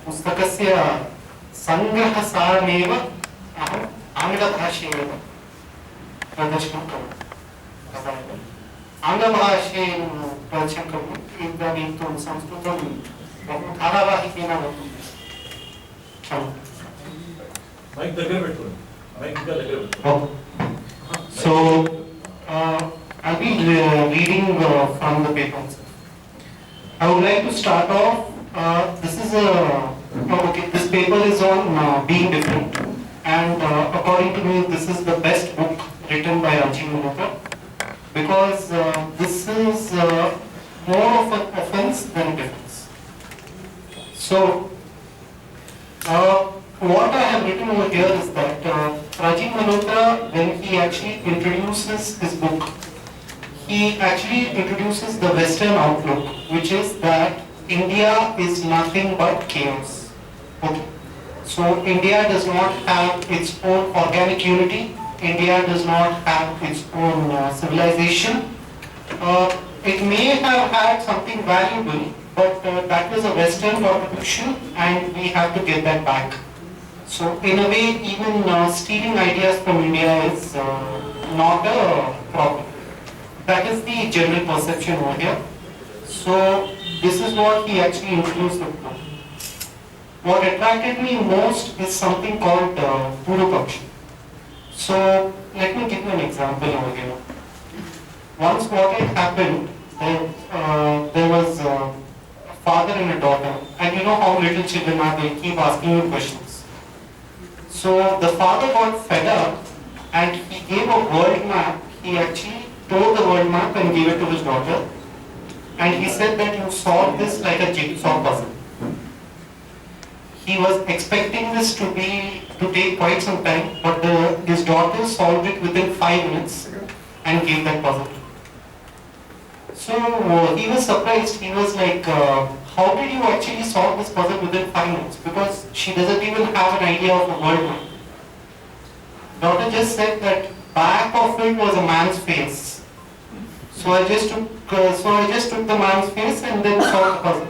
पुस्तकस्य सङ्ग्रहसारमेव अहम् आङ्ग्लभाषेयेव प्रदर्शनं करोमि। आङ्ग्लभाषेन प्रदर्शनं करोमि, इदानीं तु संस्कृतं बहु धारावाहिकेन भवति। So, I'll be reading from the paper. I would like to start off. This paper is on being different, and according to me, this is the best book written by Rajiv Malhotra, because this is more of an offense than difference. So, what I have written over here is that Rajiv Malhotra, when he actually introduces his book, he actually introduces the Western outlook, which is that India is nothing but chaos. Okay. So India does not have its own organic unity. India does not have its own civilization. It may have had something valuable, but that was a Western contribution, and we have to get that back. So in a way, even stealing ideas from India is not a problem. That is the general perception over here. So this is what he actually introduced the book. What attracted me most is something called Purupaksha. So let me give you an example over here. Once what had happened, there was a father and a daughter, and you know how little children are, they keep asking you questions. So the father got fed up and he gave a world map. He actually tore the world map and gave it to his daughter, and he said that you solve this like a jigsaw puzzle. He was expecting this to take quite some time, but his daughter solved it within 5 minutes and gave that puzzle. So he was surprised. He was like, how did you actually solve this puzzle within 5 minutes? Because she doesn't even have an idea of a world map. Daughter just said that back of it was a man's face. So I just took the man's face and then solved the puzzle.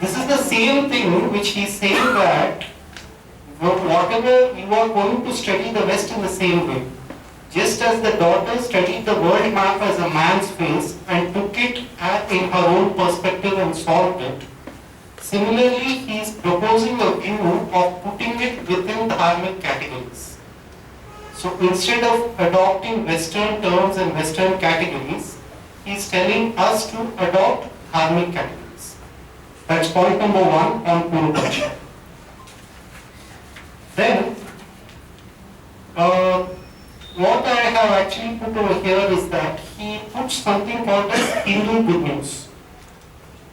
This is the same thing which he's saying, that whatever you are going to study the West in the same way. Just as the daughter studied the world map as a man's face and took it in her own perspective and solved it, similarly he is proposing a view of putting it within dharmic categories. So instead of adopting Western terms and Western categories, he is telling us to adopt dharmic categories. That's point number 1 on Purupaksha. Then, what I have actually put over here is that he puts something called as Hindu good news.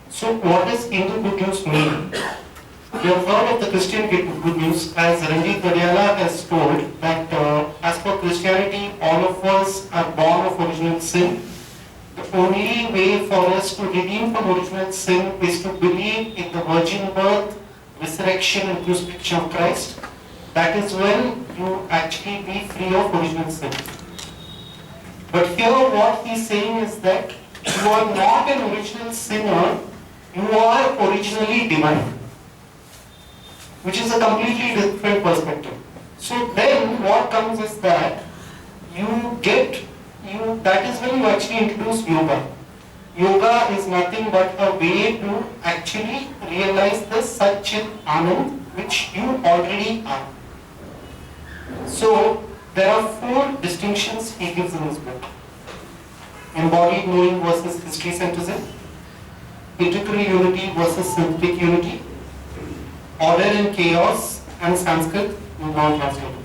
So what does Hindu good news mean? You have heard of the Christian good news, as Ranjit Vadiala has told, that as per Christianity, all of us are born of original sin. The only way for us to redeem from original sin is to believe in the virgin birth, resurrection and crucifixion of Christ. That is when you actually be free of original sin. But here what he is saying is that you are not an original sinner, you are originally divine, which is a completely different perspective. So then what comes is that that is when you actually introduce yoga. Yoga is nothing but a way to actually realize the Satchit Anand which you already are. So there are 4 distinctions he gives in his book. Embodied knowing versus history centrism, integral unity versus synthetic unity, order and chaos, and Sanskrit non-translatables.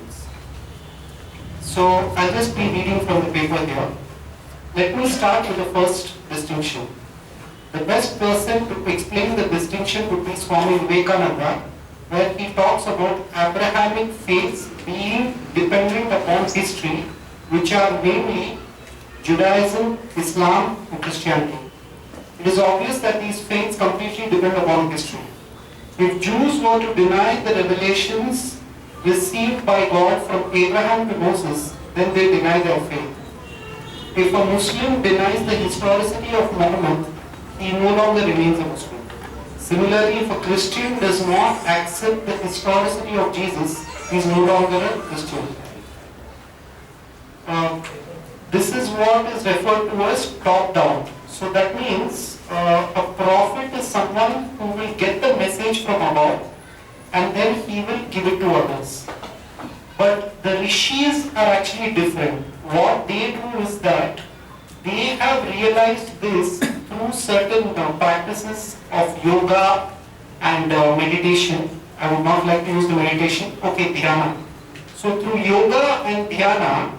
So I'll just be reading from the paper here. Let me start with the first distinction. The best person to explain the distinction would be Swami Vivekananda, where he talks about Abrahamic faiths being dependent upon history, which are mainly Judaism, Islam, and Christianity. It is obvious that these faiths completely depend upon history. If Jews were to deny the revelations received by God from Abraham to Moses, then they deny their faith. If a Muslim denies the historicity of Muhammad, he no longer remains a Muslim. Similarly, if a Christian does not accept the historicity of Jesus, he is no longer a Christian. This is what is referred to as top-down. So that means a prophet is someone who will get the message from above and then he will give it to others. But the rishis are actually different. What they do is that they have realized this through certain practices of yoga and meditation. I would not like to use the meditation. Okay, dhyana. So through yoga and dhyana,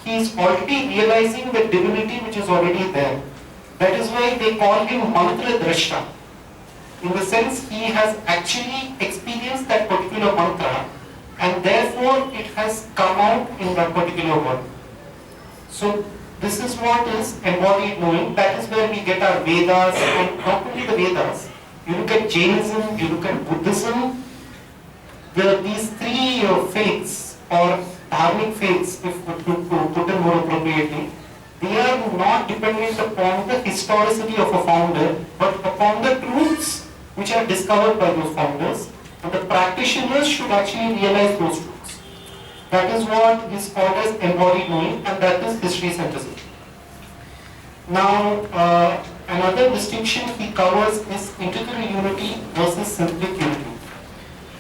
he is already realizing the divinity which is already there. That is why they call him mantra drashta. In the sense, he has actually experienced that particular mantra and therefore it has come out in that particular word. So this is what is embodied knowing. That is where we get our Vedas, and not only the Vedas. You look at Jainism, you look at Buddhism, these three faiths or dharmic faiths, if to put them more appropriately, they are not dependent upon the historicity of a founder, but upon the truths which are discovered by those founders, and the practitioners should actually realize those truths. That is what is called as embodied knowing, and that is history centrism. Now, another distinction he covers is integral unity versus synthetic unity.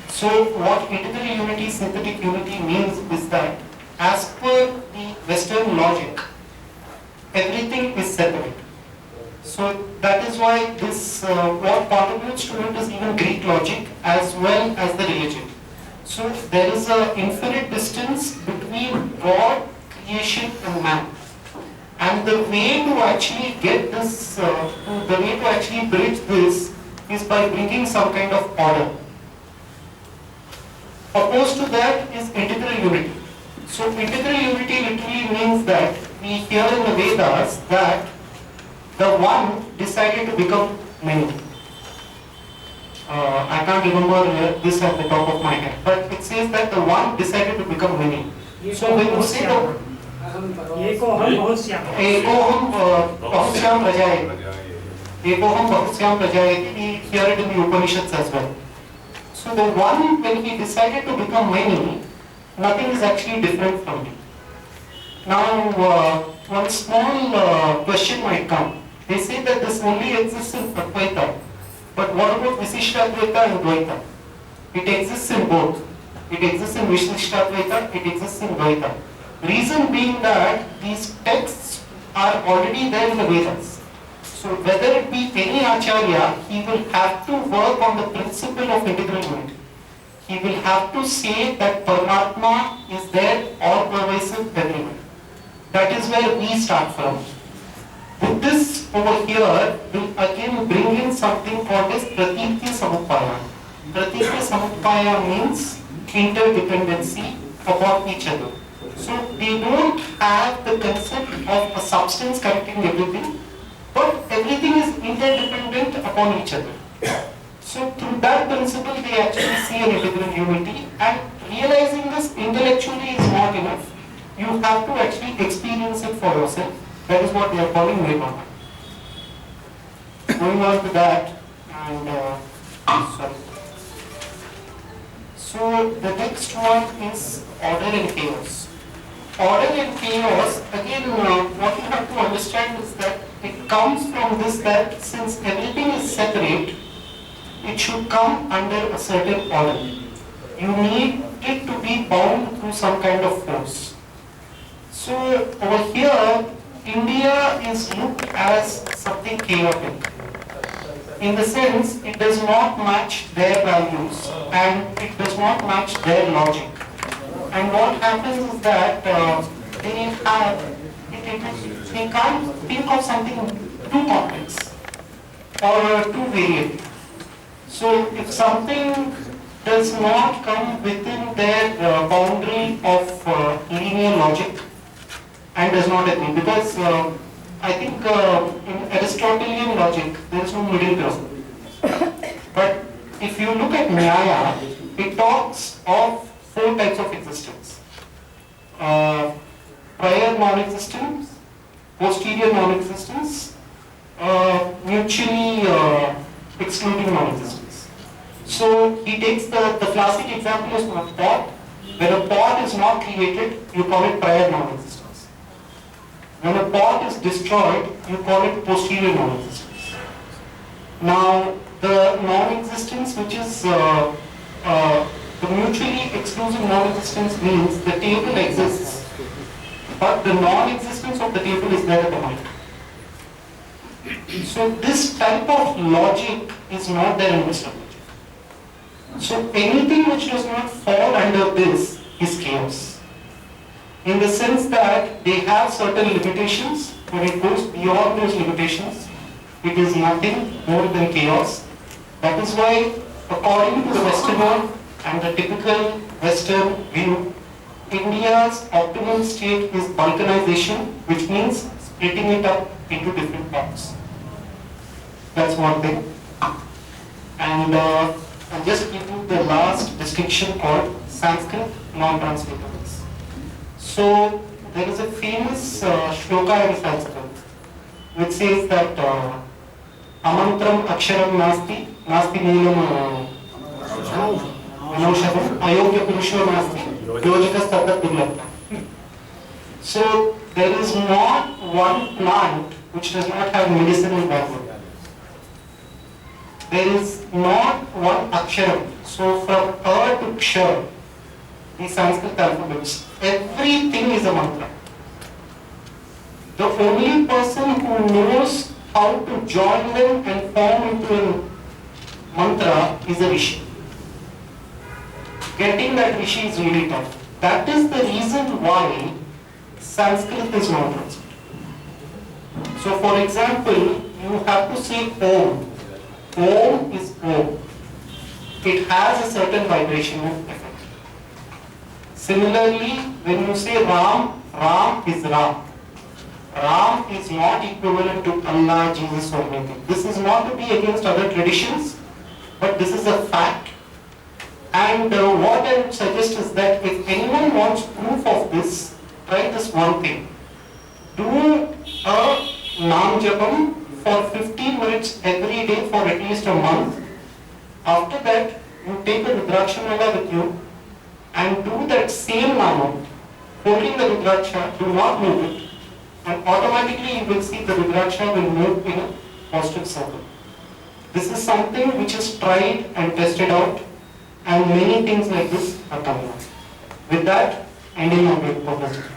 So, what integral unity, synthetic unity means is that, as per the Western logic, everything is separate. So that is why this, what contributes to it is even Greek logic as well as the religion. So there is an infinite distance between God, creation and man. And the way to actually get this, the way to actually bridge this is by bringing some kind of order. Opposed to that is integral unity. So integral unity literally means that we hear in the Vedas that the one decided to become many. I can't remember this at the top of my head, but it says that the one decided to become many. So when you say the Ekoham Bahusyam Prajayati, we hear it in the Upanishads as well. So the one, when he decided to become many, nothing is actually different from him. Now, one small question might come. They say that this only exists in Advaita, but what about Visishtadvaita and Dvaita? It exists in both. It exists in Visishtadvaita, it exists in Dvaita. Reason being that these texts are already there in the Vedas. So whether it be any Acharya, he will have to work on the principle of integral unity. He will have to say that Paramatma is there, all pervasive everywhere. That is where we start from. Buddhists over here will again bring in something called as Pratitya Samutpaya. Pratitya Samutpaya means interdependency upon each other. So they don't have the concept of a substance connecting everything, but everything is interdependent upon each other. So through that principle they actually see an integral unity, and realizing this intellectually is not enough. You have to actually experience it for yourself. That is what they are calling Nirvana. Going on to that, and sorry. So the next one is order and chaos. Order and chaos, again, what you have to understand is that it comes from this, that since everything is separate, it should come under a certain order. You need it to be bound through some kind of force. So over here, India is looked as something chaotic. In the sense, it does not match their values and it does not match their logic. And what happens is that they can't think of something too complex or too varied. So if something does not come within their boundary of linear logic and does not agree, because I think in Aristotelian logic there is no middle ground. But if you look at Nyaya, it talks of 4 types of existence. Prior non-existence, posterior non-existence, mutually excluding non-existence. So he takes the classic example is a pot. When a pot is not created, you call it prior non-existence. When a pot is destroyed, you call it posterior non-existence. Now, the non-existence which is the mutually exclusive non-existence means the table exists, but the non-existence of the table is there at the moment. So this type of logic is not there in Western logic. So anything which does not fall under this is chaos. In the sense that they have certain limitations, when it goes beyond those limitations, it is nothing more than chaos. That is why, according to the Western world and the typical Western view, India's optimum state is balkanization, which means splitting it up into different parts. That's one thing. And I'll just give you the last distinction called Sanskrit non-translatability. So there is a famous shloka in Sanskrit which says that amantram aksharam nasti, nasti moolam anaushadam, ayogya purusho nasti, yojikas tatat durlabha. So there is not one plant which does not have medicinal value. There is not one aksharam. So from a to kshar, the Sanskrit alphabets, everything is a mantra. The only person who knows how to join them and form into a mantra is a rishi. Getting that rishi is really tough. That is the reason why Sanskrit is not translated. So for example, you have to say Om. Om is Om. It has a certain vibrational effect. Similarly, when you say Ram, Ram is Ram. Ram is not equivalent to Allah, Jesus or anything. This is not to be against other traditions, but this is a fact. And what I would suggest is that if anyone wants proof of this, try this one thing. Do a Nam Japam for 15 minutes every day for at least a month. After that, you take a Rudraksha Mala with you and do that same Nama, holding the Rudraksha, do not move it, and automatically you will see the Rudraksha will move in a positive circle. This is something which is tried and tested out, and many things like this are coming up. With that, ending my publicity.